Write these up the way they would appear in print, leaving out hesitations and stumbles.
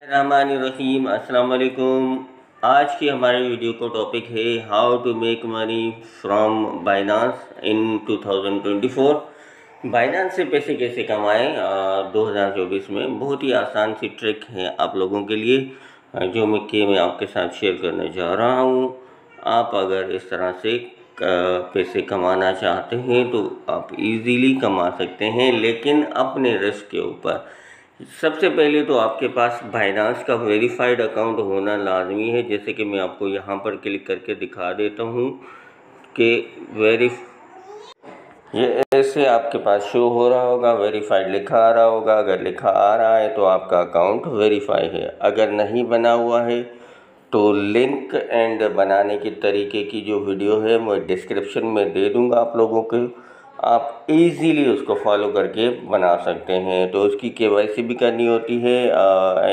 रहीम अस्सलाम वालेकुम। आज की हमारे वीडियो को टॉपिक है how to make money from Binance in 2024। Binance से पैसे कैसे कमाएं 2024 में। बहुत ही आसान सी ट्रिक है आप लोगों के लिए जो मैं आपके साथ शेयर करने जा रहा हूँ। आप अगर इस तरह से पैसे कमाना चाहते हैं तो आप इजीली कमा सकते हैं, लेकिन अपने रिस्क के ऊपर। सबसे पहले तो आपके पास बाइनांस का वेरीफाइड अकाउंट होना लाजमी है। जैसे कि मैं आपको यहाँ पर क्लिक करके दिखा देता हूँ कि ये ऐसे आपके पास शो हो रहा होगा, वेरीफाइड लिखा आ रहा होगा। अगर लिखा आ रहा है तो आपका अकाउंट वेरीफाई है। अगर नहीं बना हुआ है तो लिंक एंड बनाने के तरीके की जो वीडियो है मैं डिस्क्रिप्शन में दे दूँगा आप लोगों को। आप इजीली उसको फॉलो करके बना सकते हैं। तो उसकी केवाईसी भी करनी होती है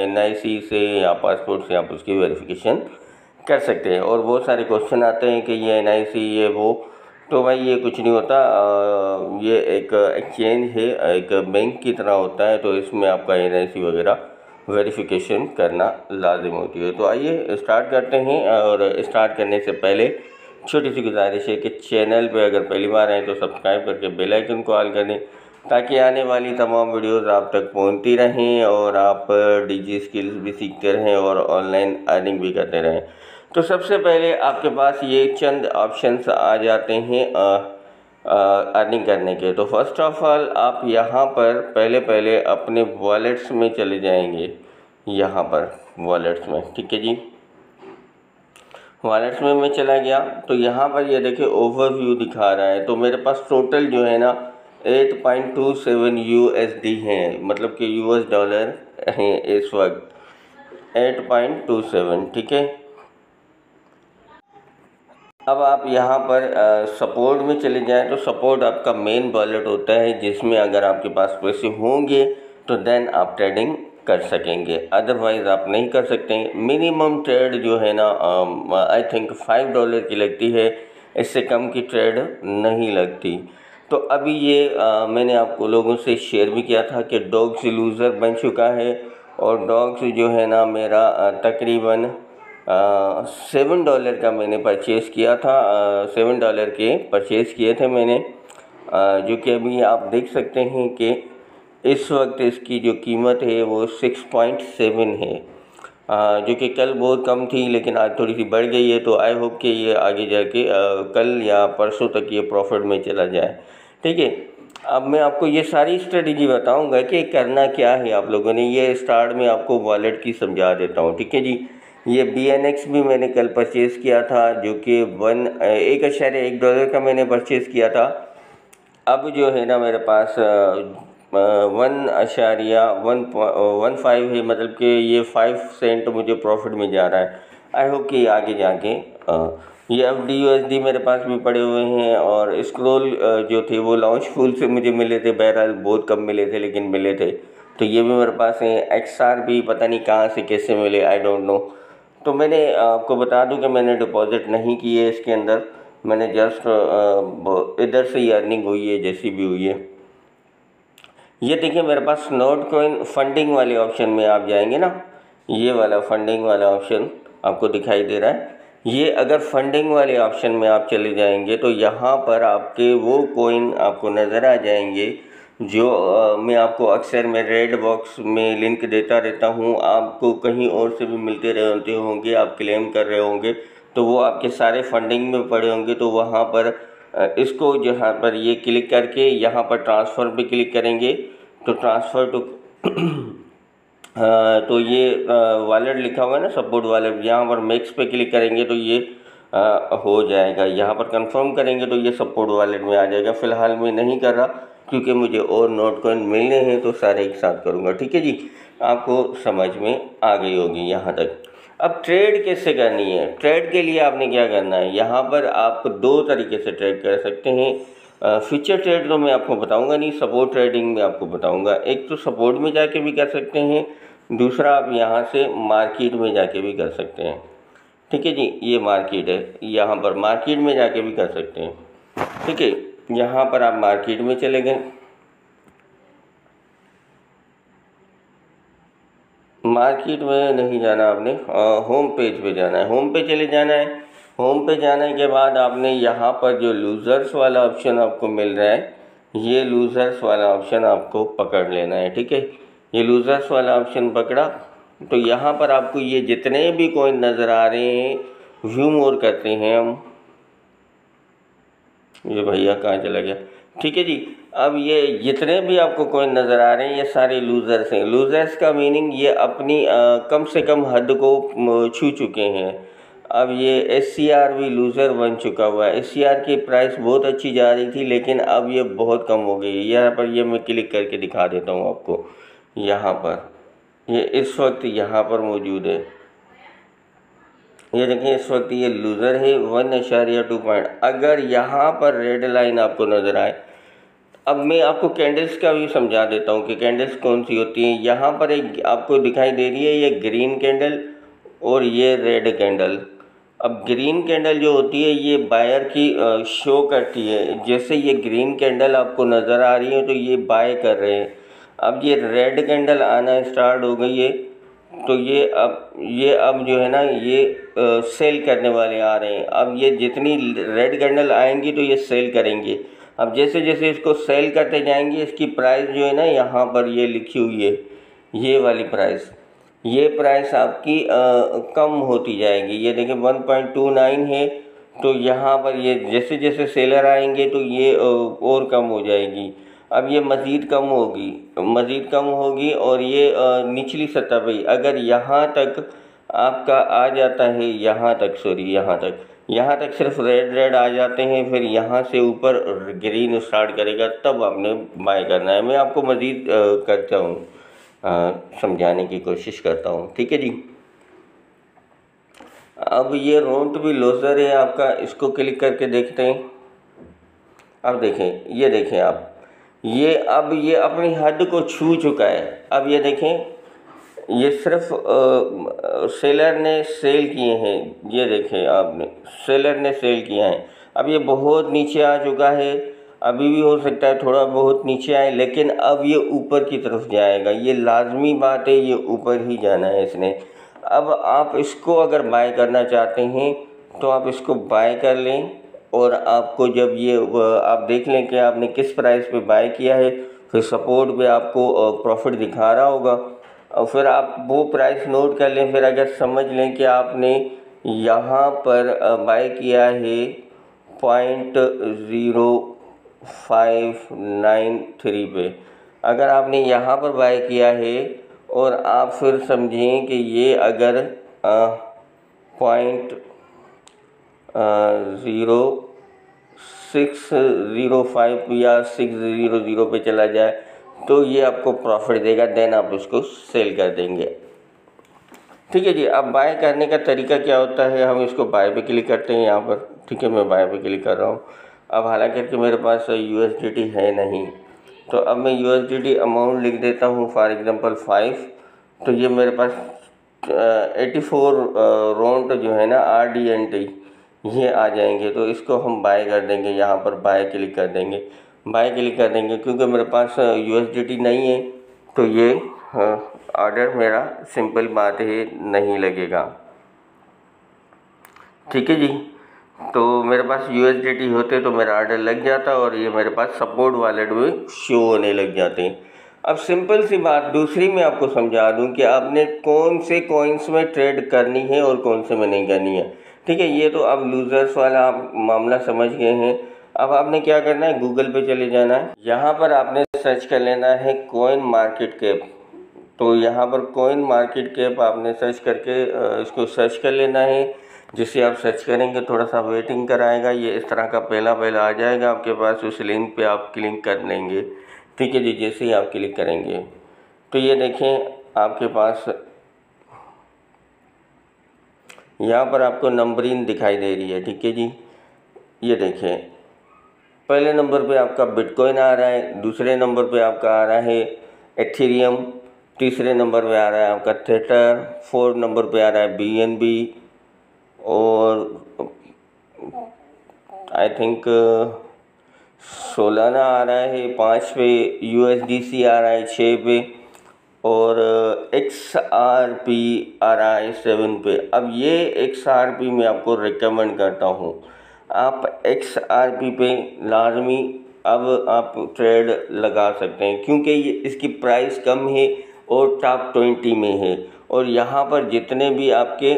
NIC से या पासपोर्ट से आप उसकी वेरिफिकेशन कर सकते हैं। और बहुत सारे क्वेश्चन आते हैं कि ये NIC ये वो, तो भाई ये कुछ नहीं होता। ये एक एक्सचेंज है, एक बैंक की तरह होता है, तो इसमें आपका NIC वगैरह वेरिफिकेशन करना लाजिम होती है। तो आइए स्टार्ट करते हैं। और स्टार्ट करने से पहले छोटी सी गुजारिश है कि चैनल पे अगर पहली बार आए तो सब्सक्राइब करके बेल आइकन को ऑल कर दें, ताकि आने वाली तमाम वीडियोस आप तक पहुंचती रहें और आप डिजी स्किल्स भी सीखते रहें और ऑनलाइन अर्निंग भी करते रहें। तो सबसे पहले आपके पास ये चंद ऑप्शंस आ जाते हैं अर्निंग करने के। तो फर्स्ट ऑफ ऑल आप यहाँ पर पहले अपने वॉलेट्स में चले जाएंगे। यहाँ पर वॉलेट्स में, ठीक है जी, वॉलेट्स में मैं चला गया। तो यहाँ पर ये देखिए ओवरव्यू दिखा रहा है। तो मेरे पास टोटल जो है ना 8.27 USD हैं, मतलब कि US डॉलर हैं इस वक्त 8.27, ठीक है। अब आप यहाँ पर सपोर्ट में चले जाएं। तो सपोर्ट आपका मेन वॉलेट होता है, जिसमें अगर आपके पास पैसे होंगे तो देन आप ट्रेडिंग कर सकेंगे, अदरवाइज़ आप नहीं कर सकते। मिनिमम ट्रेड जो है ना आई थिंक $5 की लगती है, इससे कम की ट्रेड नहीं लगती। तो अभी ये मैंने आपको लोगों से शेयर भी किया था कि डॉग्स लूज़र बन चुका है। और डॉग्स जो है ना मेरा तकरीबन $7 का मैंने परचेज़ किया था। $7 के परचेज़ किए थे मैंने, जो कि अभी आप देख सकते हैं कि इस वक्त इसकी जो कीमत है वो 6.7 है, जो कि कल बहुत कम थी लेकिन आज थोड़ी सी बढ़ गई है। तो आई होप कि ये आगे जाके कल या परसों तक ये प्रॉफिट में चला जाए, ठीक है। अब मैं आपको ये सारी स्ट्रेटजी बताऊंगा कि करना क्या है आप लोगों ने। ये स्टार्ट में आपको वॉलेट की समझा देता हूँ, ठीक है जी। ये BNX भी मैंने कल परचेज़ किया था, जो कि $1.1 का मैंने परचेज़ किया था। अब जो है ना मेरे पास 1.15 है, मतलब कि ये 5 सेंट मुझे प्रॉफिट में जा रहा है। आई होप कि आगे जाके ये FDUSD मेरे पास भी पड़े हुए हैं। और स्क्रोल जो थे वो लॉन्च फुल से मुझे मिले थे, बहरहाल बहुत कम मिले थे लेकिन मिले थे। तो ये भी मेरे पास हैं। XR भी पता नहीं कहाँ से कैसे मिले, आई डोंट नो। तो मैंने आपको बता दूं कि मैंने डिपॉजिट नहीं की है इसके अंदर, मैंने जस्ट इधर से ही अर्निंग हुई है जैसी भी हुई है। ये देखिए मेरे पास नोट कॉइन फंडिंग वाले ऑप्शन में आप जाएंगे ना, ये वाला फंडिंग वाला ऑप्शन आपको दिखाई दे रहा है। ये अगर फंडिंग वाले ऑप्शन में आप चले जाएंगे तो यहाँ पर आपके वो कॉइन आपको नज़र आ जाएंगे जो मैं आपको अक्सर मैं रेड बॉक्स में लिंक देता रहता हूँ। आपको कहीं और से भी मिलते रहते होंगे, आप क्लेम कर रहे होंगे, तो वो आपके सारे फंडिंग में पड़े होंगे। तो वहाँ पर इसको जहाँ पर ये क्लिक करके यहाँ पर ट्रांसफ़र पे क्लिक करेंगे तो ट्रांसफ़र टू तो ये वॉलेट लिखा हुआ है ना, सपोर्ट वॉलेट, यहाँ पर मैक्स पे क्लिक करेंगे तो ये हो जाएगा। यहाँ पर कंफर्म करेंगे तो ये सपोर्ट वॉलेट में आ जाएगा। फ़िलहाल मैं नहीं कर रहा क्योंकि मुझे और नोट कॉइन मिलने हैं, तो सारे एक साथ करूँगा, ठीक है जी। आपको समझ में आ गई होगी यहाँ तक। अब ट्रेड कैसे करनी है? ट्रेड के लिए आपने क्या करना है, यहाँ पर आप दो तरीके से ट्रेड कर सकते हैं। फ्यूचर ट्रेड तो मैं आपको बताऊंगा नहीं, सपोर्ट ट्रेडिंग में आपको बताऊंगा। एक तो सपोर्ट में जाके भी कर सकते हैं, दूसरा आप यहाँ से मार्केट में जाके भी कर सकते हैं, ठीक है जी। ये मार्केट है, यहाँ पर मार्केट में जाके भी कर सकते हैं, ठीक है। यहाँ पर आप मार्केट में चले गए, मार्केट में नहीं जाना आपने, होम पेज पे जाना है। होम पे चले जाना है। होम पे जाने के बाद आपने यहाँ पर जो लूज़र्स वाला ऑप्शन आपको मिल रहा है, ये लूज़र्स वाला ऑप्शन आपको पकड़ लेना है। ठीक है, ये लूज़र्स वाला ऑप्शन पकड़ा तो यहाँ पर आपको ये जितने भी कॉइन नज़र आ रहे हैं, व्यू मोर करते हैं हम। ये भैया कहाँ चला गया? ठीक है जी, अब ये जितने भी आपको कॉइन नज़र आ रहे हैं, ये सारे लूज़र्स हैं। लूज़र्स का मीनिंग ये अपनी कम से कम हद को छू चुके हैं। अब ये SCR भी लूज़र बन चुका हुआ है। SCR की प्राइस बहुत अच्छी जा रही थी, लेकिन अब ये बहुत कम हो गई है। यहाँ पर ये मैं क्लिक करके दिखा देता हूँ आपको। यहाँ पर ये इस वक्त यहाँ पर मौजूद है। ये देखिए, इस वक्त ये लूज़र है 1.2 पॉइंट। अगर यहाँ पर रेड लाइन आपको नज़र आए, अब मैं आपको कैंडल्स का भी समझा देता हूँ कि कैंडल्स कौन सी होती हैं। यहाँ पर एक आपको दिखाई दे रही है, ये ग्रीन कैंडल और ये रेड कैंडल। अब ग्रीन कैंडल जो होती है, ये बायर की शो करती है। जैसे ये ग्रीन कैंडल आपको नज़र आ रही है तो ये बाय कर रहे हैं। अब ये रेड कैंडल आना स्टार्ट हो गई है तो ये अब जो है ना, ये सेल करने वाले आ रहे हैं। अब ये जितनी रेड कैंडल आएंगी तो ये सेल करेंगे। अब जैसे जैसे इसको सेल करते जाएंगे, इसकी प्राइस जो है ना, यहाँ पर ये लिखी हुई है, ये वाली प्राइस, ये प्राइस आपकी कम होती जाएगी। ये देखिए 1.29 है, तो यहाँ पर ये जैसे जैसे सेलर आएंगे तो ये और कम हो जाएगी। अब ये मज़ीद कम होगी और ये निचली सतह पे अगर यहाँ तक आपका आ जाता है, यहाँ तक सिर्फ रेड आ जाते हैं, फिर यहाँ से ऊपर ग्रीन स्टार्ट करेगा, तब आपने बाय करना है। मैं आपको मज़ीद करता हूँ, समझाने की कोशिश करता हूँ। ठीक है जी, अब ये रोंट भी लूज़र है आपका, इसको क्लिक करके देखते हैं। अब देखें, ये देखें आप, अब ये अपनी हद को छू चुका है। अब ये देखें, ये सिर्फ सेलर ने सेल किए हैं। ये देखें आपने, सेलर ने सेल किया है। अब ये बहुत नीचे आ चुका है, अभी भी हो सकता है थोड़ा बहुत नीचे आए, लेकिन अब ये ऊपर की तरफ जाएगा। ये लाजमी बात है, ये ऊपर ही जाना है इसने। अब आप इसको अगर बाय करना चाहते हैं तो आप इसको बाय कर लें, और आपको जब ये आप देख लें कि आपने किस प्राइस पे बाय किया है, फिर सपोर्ट पे आपको प्रॉफिट दिखा रहा होगा, और फिर आप वो प्राइस नोट कर लें। फिर अगर समझ लें कि आपने यहाँ पर बाय किया है 0.0593 पे, अगर आपने यहाँ पर बाय किया है, और आप फिर समझें कि ये अगर 0.0605 या 600 पे चला जाए तो ये आपको प्रॉफिट देगा, देन आप उसको सेल कर देंगे। ठीक है जी, अब बाय करने का तरीका क्या होता है, हम इसको बाय पे क्लिक करते हैं यहाँ पर। ठीक है, मैं बाय पे क्लिक कर रहा हूँ। अब हालांकि मेरे पास USDT है नहीं, तो अब मैं USDT अमाउंट लिख देता हूँ, फॉर एग्ज़ाम्पल 5। तो ये मेरे पास 84 रोंट जो है ना, RDNT, ये आ जाएंगे। तो इसको हम बाय कर देंगे, यहाँ पर बाय क्लिक कर देंगे, क्योंकि मेरे पास USDT नहीं है, तो ये ऑर्डर मेरा सिंपल बात है नहीं लगेगा। ठीक है जी, तो मेरे पास USDT होते तो मेरा ऑर्डर लग जाता, और ये मेरे पास सपोर्ट वॉलेट में शो होने लग जाते हैं। अब सिंपल सी बात दूसरी मैं आपको समझा दूं कि आपने कौन से कॉइन्स में ट्रेड करनी है और कौन से में नहीं करनी है। ठीक है, ये तो अब लूज़र्स वाला आप मामला समझ गए हैं। अब आपने क्या करना है, गूगल पे चले जाना है। यहाँ पर आपने सर्च कर लेना है कॉइन मार्केट कैप। तो यहाँ पर कॉइन मार्केट कैप आपने सर्च करके इसको सर्च कर लेना है। जिसे आप सर्च करेंगे, थोड़ा सा वेटिंग कराएगा, ये इस तरह का पहला आ जाएगा आपके पास। उस लिंक पे आप क्लिक कर लेंगे। ठीक है जी, जैसे ही आप क्लिक करेंगे तो ये देखें आपके पास यहाँ पर आपको नंबरिंग दिखाई दे रही है। ठीक है जी, ये देखें, पहले नंबर पे आपका बिटकॉइन आ रहा है, दूसरे नंबर पे आपका आ रहा है एथेरियम, तीसरे नंबर पे आ रहा है आपका थेटर, फोर्थ नंबर पे आ रहा है BNB, और आई थिंक सोलाना आ रहा है 5 पे, USDC आ रहा है 6 पे, और XRP आ रहा है 7 पे। अब ये XRP मैं आपको रिकमेंड करता हूँ, आप XRP पे लाजमी अब आप ट्रेड लगा सकते हैं, क्योंकि ये इसकी प्राइस कम है और टॉप 20 में है। और यहाँ पर जितने भी आपके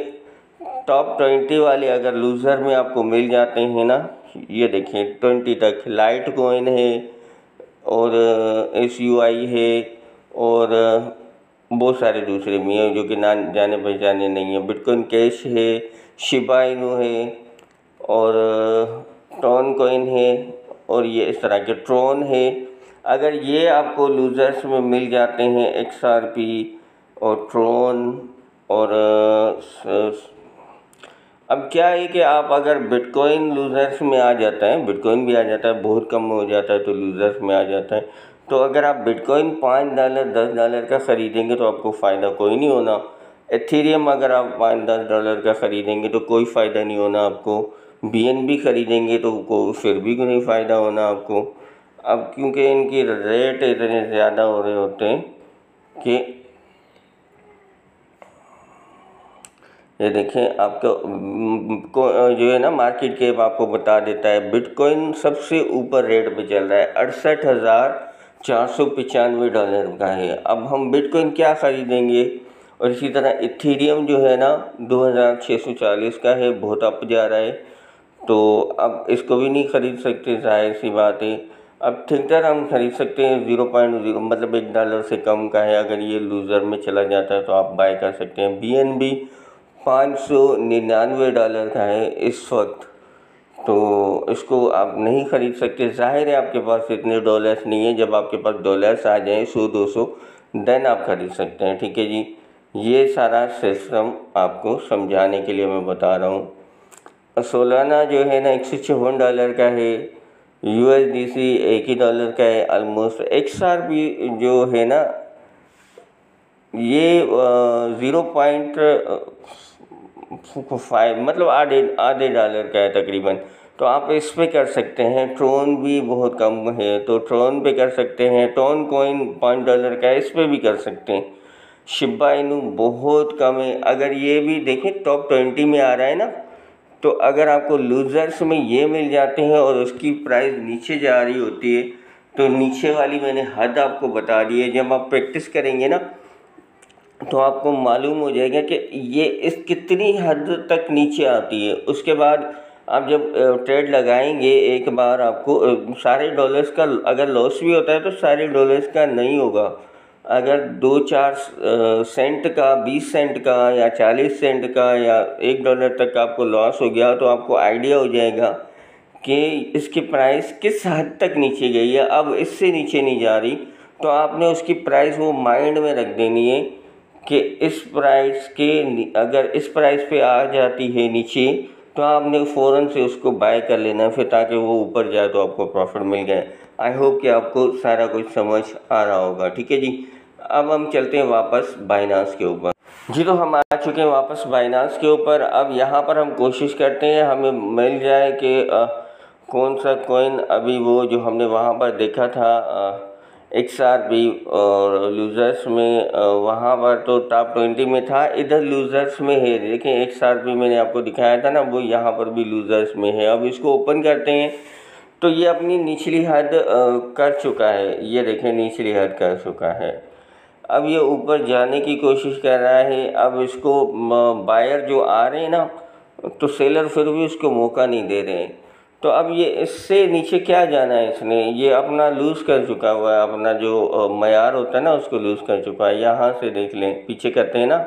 टॉप 20 वाले अगर लूज़र में आपको मिल जाते हैं ना, ये देखें 20 तक, लाइट कॉइन है और SUI है और बहुत सारे दूसरे भी हैं जो कि ना जाने पहचाने नहीं है। बिटकॉइन कैश है, शिबा इनू है और ट्रॉन कॉइन है और ये इस तरह के ट्रॉन है। अगर ये आपको लूज़र्स में मिल जाते हैं XRP और ट्रॉन और अब क्या है कि आप अगर बिटकॉइन लूज़र्स में आ जाता है, बिटकॉइन भी आ जाता है, बहुत कम हो जाता है तो लूज़र्स में आ जाता है। तो अगर आप बिटकॉइन $5 $10 का ख़रीदेंगे तो आपको फ़ायदा कोई नहीं होना। एथेरियम अगर आप $5-10 का ख़रीदेंगे तो कोई फ़ायदा नहीं होना आपको। BNB ख़रीदेंगे तो फिर भी नहीं फ़ायदा होना आपको। अब क्योंकि इनकी रेट इतने ज़्यादा हो रहे होते हैं कि ये देखें आपको जो है ना मार्केट कैप आपको बता देता है। बिटकॉइन सबसे ऊपर रेट पे चल रहा है, $68,495 का है। अब हम बिटकॉइन क्या ख़रीदेंगे? और इसी तरह इथेरियम जो है ना 2640 का है, बहुत अप जा रहा है, तो अब इसको भी नहीं ख़रीद सकते, जाहिर सी बात है। अब थिंकर हम खरीद सकते हैं 0.0 मतलब $1 से कम का है। अगर ये लूज़र में चला जाता है तो आप बाय कर सकते हैं। BNB $599 का है इस वक्त, तो इसको आप नहीं ख़रीद सकते। ज़ाहिर है आपके पास इतने डॉलर्स नहीं है, जब आपके पास डॉलर्स आ जाएँ 100-200 देन आप ख़रीद सकते हैं, ठीक है जी। ये सारा सिस्टम आपको समझाने के लिए मैं बता रहा हूँ। सोलाना जो है ना $156 का है, USDC $1 का है ऑलमोस्ट। XRP जो है ना ये 0.5 मतलब आधे डॉलर का है तकरीबन, तो आप इस पे कर सकते हैं। ट्रोन भी बहुत कम है तो ट्रोन पे कर सकते हैं। ट्रोन कॉइन $5 का है, इस पे भी कर सकते हैं। शिबा इनू बहुत कम है, अगर ये भी देखें टॉप 20 में आ रहा है ना, तो अगर आपको लूज़र्स में ये मिल जाते हैं और उसकी प्राइस नीचे जा रही होती है, तो नीचे वाली मैंने हद आपको बता दी है। जब आप प्रैक्टिस करेंगे ना तो आपको मालूम हो जाएगा कि ये इस कितनी हद तक नीचे आती है। उसके बाद आप जब ट्रेड लगाएंगे एक बार, आपको सारे डॉलर्स का अगर लॉस भी होता है तो सारे डॉलर्स का नहीं होगा। अगर 2-4 सेंट का, 20 सेंट का या 40 सेंट का या $1 तक आपको लॉस हो गया तो आपको आइडिया हो जाएगा कि इसकी प्राइस किस हद तक नीचे गई है, अब इससे नीचे नहीं जा रही। तो आपने उसकी प्राइस वो माइंड में रख देनी है कि इस प्राइस के अगर इस प्राइस पे आ जाती है नीचे तो आपने फ़ौरन से उसको बाय कर लेना है, फिर ताकि वो ऊपर जाए तो आपको प्रॉफिट मिल जाए। आई होप कि आपको सारा कुछ समझ आ रहा होगा, ठीक है जी। अब हम चलते हैं वापस बाइनांस के ऊपर। जी तो हम आ चुके हैं वापस बाइनांस के ऊपर। अब यहाँ पर हम कोशिश करते हैं हमें मिल जाए कि कौन सा कॉइन अभी वो जो हमने वहाँ पर देखा था XRP और लूज़र्स में, वहाँ पर तो टॉप 20 में था, इधर लूज़र्स में है। देखें XRP मैंने आपको दिखाया था ना, वो यहाँ पर भी लूज़र्स में है। अब इसको ओपन करते हैं तो ये अपनी निचली हद कर चुका है, ये देखें निचली हद कर चुका है। अब ये ऊपर जाने की कोशिश कर रहा है। अब इसको बायर जो आ रहे हैं ना, तो सेलर फिर भी उसको मौका नहीं दे रहे हैं। तो अब ये इससे नीचे क्या जाना है, इसने ये अपना लूज़ कर चुका हुआ है, अपना जो मयार होता है ना उसको लूज़ कर चुका है। यहाँ से देख लें, पीछे करते हैं ना,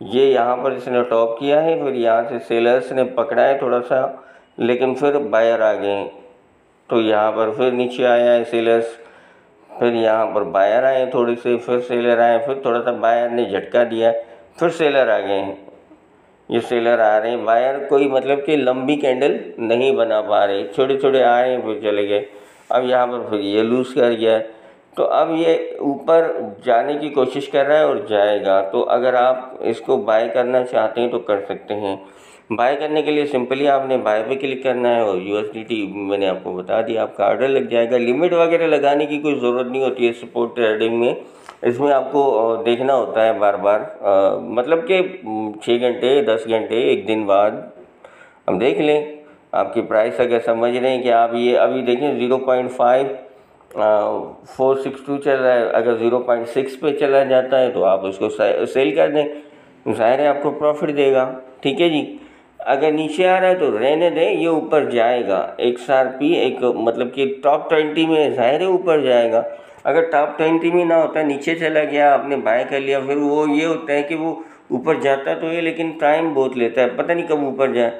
ये यहाँ पर इसने टॉप किया है, फिर यहाँ से सेलर्स ने पकड़ा है थोड़ा सा, लेकिन फिर बायर आ गए, तो यहाँ पर फिर नीचे आया है सेलर्स, फिर यहाँ पर बायर आए थोड़ी से, फिर सेलर आए, फिर थोड़ा सा बायर ने झटका दिया, फिर सेलर आ गए हैं। ये सेलर आ रहे हैं, बायर कोई मतलब कि लंबी कैंडल नहीं बना पा रहे, छोटे छोटे आ रहे हैं फिर चले गए। अब यहाँ पर फिर ये लूज़ कर गया है, तो अब ये ऊपर जाने की कोशिश कर रहा है और जाएगा। तो अगर आप इसको बाय करना चाहते हैं तो कर सकते हैं। बाय करने के लिए सिंपली आपने बाय पे क्लिक करना है और यूएसडीटी मैंने आपको बता दिया, आपका ऑर्डर लग जाएगा। लिमिट वगैरह लगाने की कोई ज़रूरत नहीं होती है सपोर्ट ट्रेडिंग में। इसमें आपको देखना होता है बार बार, मतलब कि 6 घंटे 10 घंटे एक दिन बाद हम देख लें आपकी प्राइस। अगर समझ रहे हैं कि आप ये अभी देखें 0.462 चल रहा है, अगर 0.6 पे चला जाता है तो आप उसको सेल कर दें, ज़ाहिर है आपको प्रॉफिट देगा। ठीक है जी। अगर नीचे आ रहा है तो रहने दें, ये ऊपर जाएगा। XRP एक मतलब कि टॉप 20 में ज़ाहिर है ऊपर जाएगा। अगर टॉप 20 में ना होता, नीचे चला गया, आपने बाय कर लिया, फिर वो ये होता है कि वो ऊपर जाता तो है लेकिन टाइम बहुत लेता है, पता नहीं कब ऊपर जाए।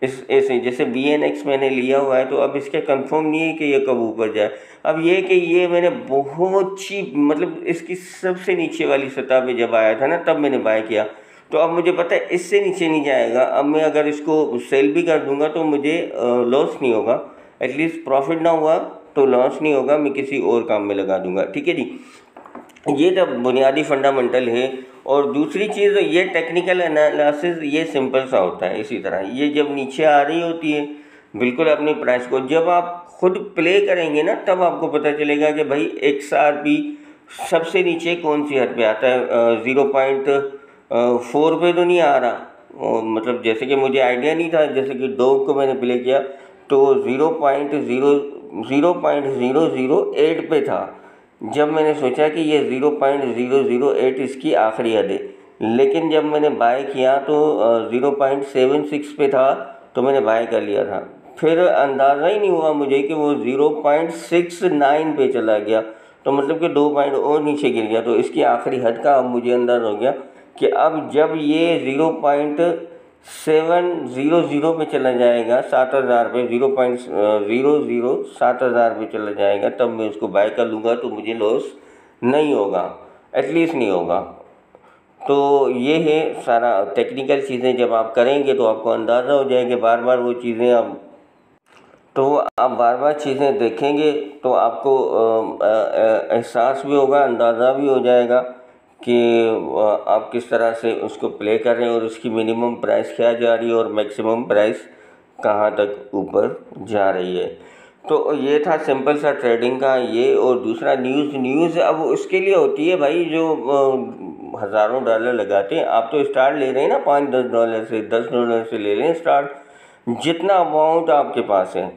इस ऐसे जैसे BNX मैंने लिया हुआ है तो अब इसका कंफर्म नहीं है कि ये कब ऊपर जाए। अब ये कि ये मैंने बहुत चीप, मतलब इसकी सबसे नीचे वाली सतह पे जब आया था ना तब मैंने बाय किया, तो अब मुझे पता है इससे नीचे नहीं जाएगा। अब मैं अगर इसको सेल भी कर दूंगा तो मुझे लॉस नहीं होगा, एटलीस्ट प्रॉफिट ना हुआ तो लॉस नहीं होगा, मैं किसी और काम में लगा दूंगा। ठीक है जी। ये तो बुनियादी फंडामेंटल है। और दूसरी चीज़ ये टेक्निकल एनालिसिस ये सिंपल सा होता है। इसी तरह ये जब नीचे आ रही होती है बिल्कुल अपनी प्राइस को, जब आप खुद प्ले करेंगे ना तब आपको पता चलेगा कि भाई XRP सबसे नीचे कौन सी हद पे आता है। 0.4 पे तो नहीं आ रहा, मतलब जैसे कि मुझे आइडिया नहीं था, जैसे कि डॉग को मैंने प्ले किया तो 0.008 पे था। जब मैंने सोचा कि ये 0.008 इसकी आखिरी हद है, लेकिन जब मैंने बाय किया तो 0.76 पे था तो मैंने बाय कर लिया था। फिर अंदाज़ा ही नहीं हुआ मुझे कि वो 0.69 पे चला गया, तो मतलब कि 2 पॉइंट और नीचे गिर गया। तो इसकी आखिरी हद का अब मुझे अंदाज़ा हो गया कि अब जब ये 0.700 पे चला जाएगा 7,000 पे, 0.00 7,000 पे चला जाएगा तब मैं उसको बाय कर लूँगा, तो मुझे लॉस नहीं होगा, एटलीस्ट नहीं होगा। तो ये है सारा टेक्निकल चीज़ें जब आप करेंगे तो आपको अंदाज़ा हो जाएगा। बार बार वो चीज़ें आप बार बार चीज़ें देखेंगे तो आपको एहसास भी होगा, अंदाज़ा भी हो जाएगा कि आप किस तरह से उसको प्ले कर रहे हैं और उसकी मिनिमम प्राइस क्या जा रही है और मैक्सिमम प्राइस कहाँ तक ऊपर जा रही है। तो ये था सिंपल सा ट्रेडिंग का ये। और दूसरा न्यूज़ अब उसके लिए होती है भाई जो हज़ारों डॉलर लगाते हैं। आप तो स्टार्ट ले रहे हैं ना $5-10 से, $10 से ले लें स्टार्ट, जितना अमाउंट आपके पास है।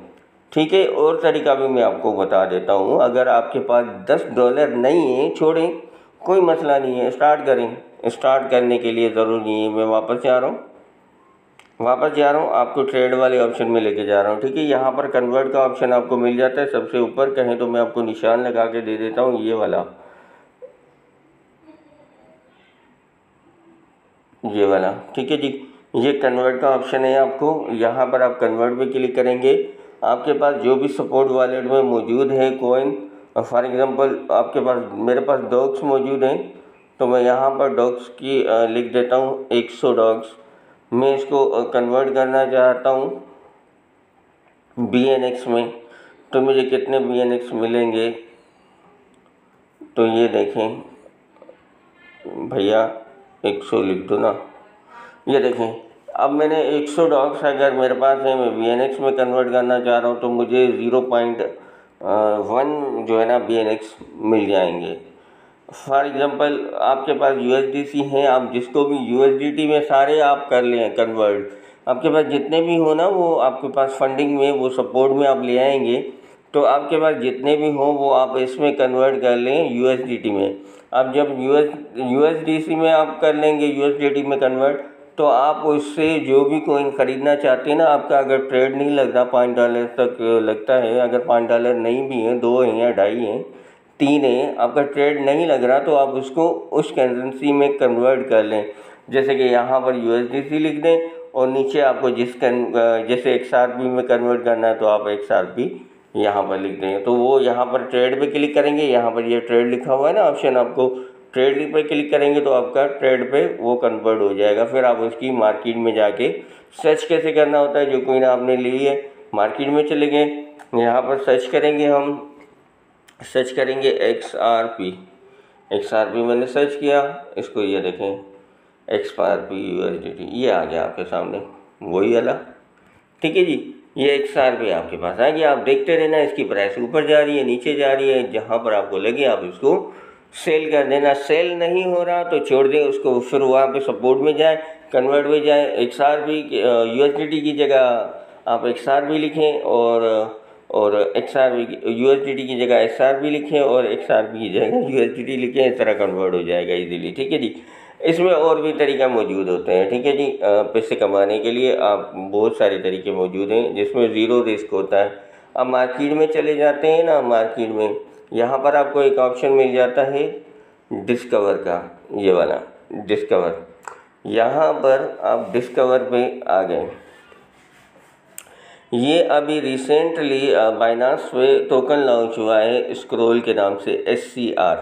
ठीक है। और तरीका भी मैं आपको बता देता हूँ, अगर आपके पास $10 नहीं है छोड़ें, कोई मसला नहीं है, स्टार्ट करें। स्टार्ट करने के लिए ज़रूरी नहीं है, मैं वापस जा रहा हूँ आपको ट्रेड वाले ऑप्शन में लेके जा रहा हूँ। ठीक है। यहाँ पर कन्वर्ट का ऑप्शन आपको मिल जाता है सबसे ऊपर, कहें तो मैं आपको निशान लगा के दे देता हूँ, ये वाला ठीक है जी। ये कन्वर्ट का ऑप्शन है आपको, यहाँ पर आप कन्वर्ट पे क्लिक करेंगे। आपके पास जो भी सपोर्ट वॉलेट में मौजूद है कॉइन, फॉर एग्जांपल आपके पास, मेरे पास डॉग्स मौजूद हैं तो मैं यहाँ पर डॉग्स की लिख देता हूँ 100 डॉग्स। मैं इसको कन्वर्ट करना चाहता हूँ BNX में, तो मुझे कितने BNX मिलेंगे, तो ये देखें भैया 100 लिख दो ना। ये देखें अब मैंने 100 डॉग्स अगर मेरे पास है, मैं BNX में कन्वर्ट करना चाह रहा हूँ तो मुझे 0.1 जो है ना BNX मिल जाएंगे। फॉर एग्ज़ाम्पल आपके पास USDC हैं, आप जिसको भी USDT में सारे आप कर लें कन्वर्ट, आपके पास जितने भी हो ना वो आपके पास फंडिंग में, वो सपोर्ट में आप ले आएंगे, तो आपके पास जितने भी हों वो आप इसमें कन्वर्ट कर लें USDT में। अब जब USDC में आप कर लेंगे USDT में कन्वर्ट, तो आप उससे जो भी कोइन ख़रीदना चाहते हैं ना, आपका अगर ट्रेड नहीं लग रहा $5 तक लगता है, अगर $5 नहीं भी हैं, 2 हैं या 2.5 हैं, 3 है, आपका ट्रेड नहीं लग रहा तो आप उसको उस करेंसी में कन्वर्ट कर लें। जैसे कि यहाँ पर USDC लिख दें और नीचे आपको जैसे XRP में कन्वर्ट करना है तो आप XRP यहाँ पर लिख दें, तो वो यहाँ पर ट्रेड पे क्लिक करेंगे। यहाँ पर ये ट्रेड लिखा हुआ है ना ऑप्शन, आपको ट्रेड पे क्लिक करेंगे तो आपका ट्रेड पे वो कन्वर्ट हो जाएगा। फिर आप उसकी मार्केट में जाके सर्च कैसे करना होता है, जो कोइन आपने ली है, मार्केट में चले गए, यहाँ पर सर्च करेंगे, हम सर्च करेंगे XRP मैंने सर्च किया, इसको ये देखें XRP USDT, ये आ गया आपके सामने। वही वाला। ठीक है जी, ये XRP आपके पास आ गया। आप देखते रहना, इसकी प्राइस ऊपर जा रही है नीचे जा रही है, जहाँ पर आपको लगे आप इसको सेल कर देना। सेल नहीं हो रहा तो छोड़ दें उसको, फिर वहाँ पे सपोर्ट में जाए, कन्वर्ट में जाए। XRP USDT की जगह आप XRP लिखें और XRP USDT की जगह XRP लिखें और XRP की जगह USDT लिखें, इस तरह कन्वर्ट हो जाएगा इजीली। ठीक है जी, इसमें और भी तरीका मौजूद होते हैं। ठीक है जी, पैसे कमाने के लिए आप बहुत सारे तरीके मौजूद हैं जिसमें ज़ीरो रिस्क होता है। अब मार्केट में चले जाते हैं ना, मार्केट में यहाँ पर आपको एक ऑप्शन मिल जाता है डिस्कवर का, ये वाला डिस्कवर। यहाँ पर आप डिस्कवर पे आ गए। ये अभी रिसेंटली बाइनांस पे टोकन लॉन्च हुआ है स्क्रॉल के नाम से, SCR।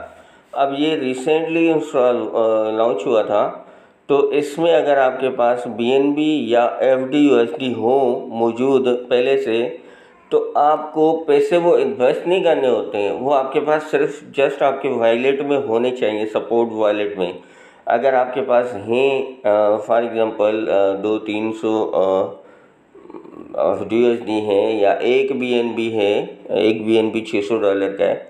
अब ये रिसेंटली लॉन्च हुआ था, तो इसमें अगर आपके पास BNB या FDUSD हो मौजूद पहले से, तो आपको पैसे वो इन्वेस्ट नहीं करने होते हैं, वो आपके पास सिर्फ जस्ट आपके वॉलेट में होने चाहिए, सपोर्ट वॉलेट में। अगर आपके पास हैं फॉर एग्ज़ाम्पल 200-300 FDUSD हैं या एक BNB है, एक BNB $600 का है,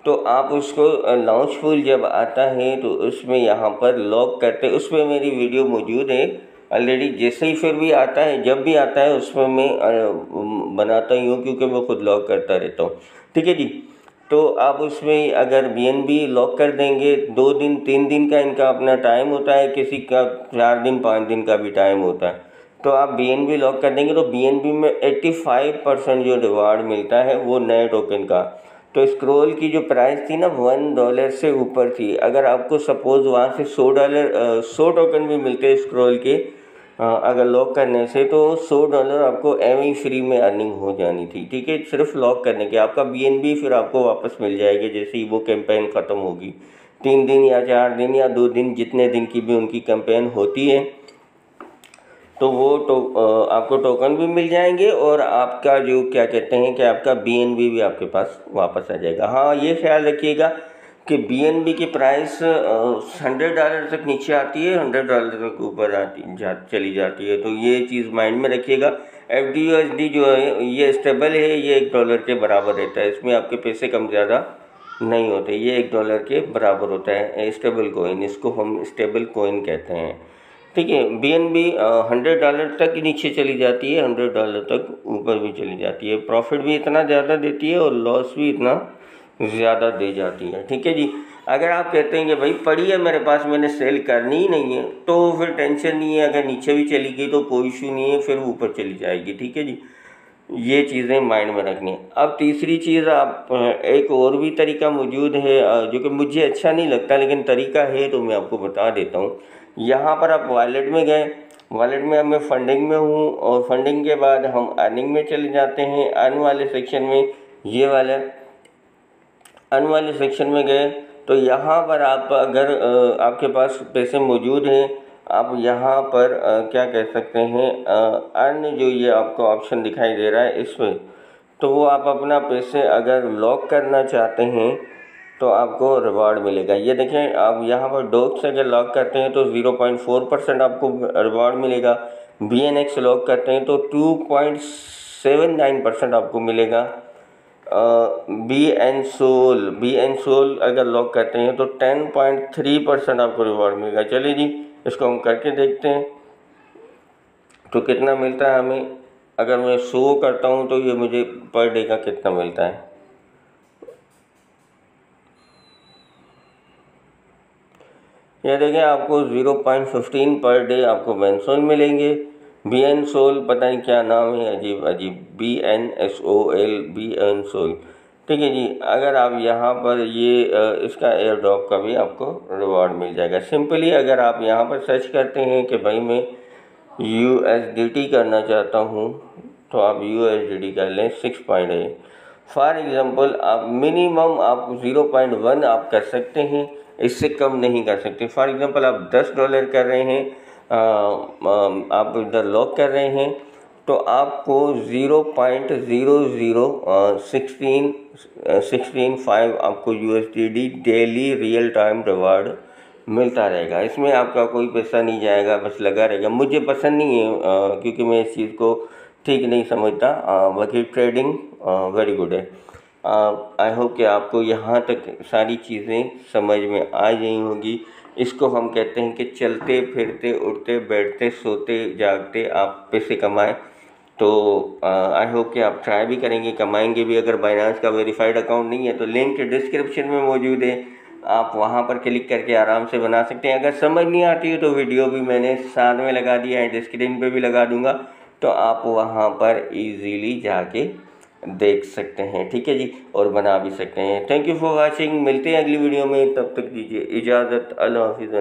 तो आप उसको लॉन्चफुल जब आता है तो उसमें यहाँ पर लॉक करते, उसमें मेरी वीडियो मौजूद है ऑलरेडी। जैसे ही फिर भी आता है, जब भी आता है उसमें मैं बनाता ही हूँ, क्योंकि मैं खुद लॉक करता रहता हूँ। ठीक है जी, तो आप उसमें अगर BNB लॉक कर देंगे, 2 दिन 3 दिन का इनका अपना टाइम होता है, किसी का 4 दिन 5 दिन का भी टाइम होता है। तो आप BNB लॉक कर देंगे तो BNB में 85% जो रिवार्ड मिलता है वो नए टोकन का। तो स्क्रॉल की जो प्राइस थी ना, $1 से ऊपर थी। अगर आपको सपोज़ वहाँ से $100 टोकन भी मिलते स्क्रॉल के अगर लॉक करने से, तो $100 आपको एवं फ्री में अर्निंग हो जानी थी। ठीक है, सिर्फ लॉक करने के आपका BNB फिर आपको वापस मिल जाएगी जैसे ही वो कैंपेन ख़त्म होगी। 3 दिन या 4 दिन या 2 दिन, जितने दिन की भी उनकी कैंपेन होती है, तो वो आपको टोकन भी मिल जाएंगे और आपका जो क्या कहते हैं कि आपका BNB भी आपके पास वापस आ जाएगा। हाँ, ये ख्याल रखिएगा कि BNB की प्राइस $100 तक नीचे आती है, $100 तक ऊपर चली जाती है, तो ये चीज़ माइंड में रखिएगा। FDUSD जो है ये स्टेबल है, ये $1 के बराबर रहता है, इसमें आपके पैसे कम ज़्यादा नहीं होते, ये $1 के बराबर होता है। स्टेबल कोइन, इसको हम स्टेबल कोइन कहते हैं। ठीक है, BNB $100 तक नीचे चली जाती है, $100 तक ऊपर भी चली जाती है। प्रॉफिट भी इतना ज़्यादा देती है और लॉस भी इतना ज़्यादा दे जाती है। ठीक है जी, अगर आप कहते हैं कि भाई पड़ी है मेरे पास, मैंने सेल करनी ही नहीं है, तो फिर टेंशन नहीं है, अगर नीचे भी चली गई तो कोई इशू नहीं है, फिर ऊपर चली जाएगी। ठीक है जी, ये चीज़ें माइंड में रखनी है। अब तीसरी चीज़, आप एक और भी तरीका मौजूद है जो कि मुझे अच्छा नहीं लगता लेकिन तरीका है, तो मैं आपको बता देता हूँ। यहाँ पर आप वॉलेट में गए, वॉलेट में अब मैं फंडिंग में हूँ और फंडिंग के बाद हम अर्निंग में चले जाते हैं। अर्न वाले सेक्शन में, ये वाले अर्न वाले सेक्शन में गए तो यहाँ पर आप अगर आपके पास पैसे मौजूद हैं, आप यहाँ पर क्या कह सकते हैं, अर्न जो ये आपको ऑप्शन दिखाई दे रहा है इसमें, तो वो आप अपना पैसे अगर लॉक करना चाहते हैं तो आपको रिवार्ड मिलेगा। ये देखें, आप यहाँ पर डॉक्स अगर लॉक करते हैं तो 0.4% आपको रिवार्ड मिलेगा। BNX लॉक करते हैं तो 2.79% आपको मिलेगा। BN सोल अगर लॉक करते हैं तो 10.3% आपको रिवार्ड मिलेगा। चलिए जी, इसको हम करके देखते हैं तो कितना मिलता है हमें। अगर मैं 100 करता हूँ तो ये मुझे पर डे का कितना मिलता है। यह देखें, आपको 0.15 पर डे आपको बेंसोल मिलेंगे। BN सोल, पता नहीं क्या नाम है, अजीब अजीब, BNSOL, BN सोल। ठीक है जी, अगर आप यहाँ पर ये इसका एयर ड्रॉप का भी आपको रिवॉर्ड मिल जाएगा। सिंपली अगर आप यहाँ पर सर्च करते हैं कि भाई मैं USDT करना चाहता हूँ, तो आप USDT कर लें 6.8। फॉर एग्ज़ाम्पल आप मिनिमम आप 0.1 आप कर सकते हैं, इससे कम नहीं कर सकते। फॉर एग्ज़ाम्पल आप $10 कर रहे हैं, आप इधर लॉक कर रहे हैं, तो आपको 0.001615 आपको USDT daily real time reward मिलता रहेगा। इसमें आपका कोई पैसा नहीं जाएगा, बस लगा रहेगा। मुझे पसंद नहीं है क्योंकि मैं इस चीज़ को ठीक नहीं समझता। बाकी ट्रेडिंग वेरी गुड है। आई होप कि आपको यहाँ तक सारी चीज़ें समझ में आ गई होंगी। इसको हम कहते हैं कि चलते फिरते उठते बैठते सोते जागते आप पैसे कमाएं। तो आई होप कि आप ट्राई भी करेंगे, कमाएंगे भी। अगर बाइनांस का वेरीफाइड अकाउंट नहीं है तो लिंक डिस्क्रिप्शन में मौजूद है, आप वहां पर क्लिक करके आराम से बना सकते हैं। अगर समझ नहीं आती है तो वीडियो भी मैंने साथ में लगा दिया है, स्क्रीन पे भी लगा दूंगा, तो आप वहां पर इजीली जाके देख सकते हैं। ठीक है जी, और बना भी सकते हैं। Thank you for watching. मिलते हैं अगली वीडियो में, तब तक दीजिए इजाज़त। अल्लाह हाफिज़।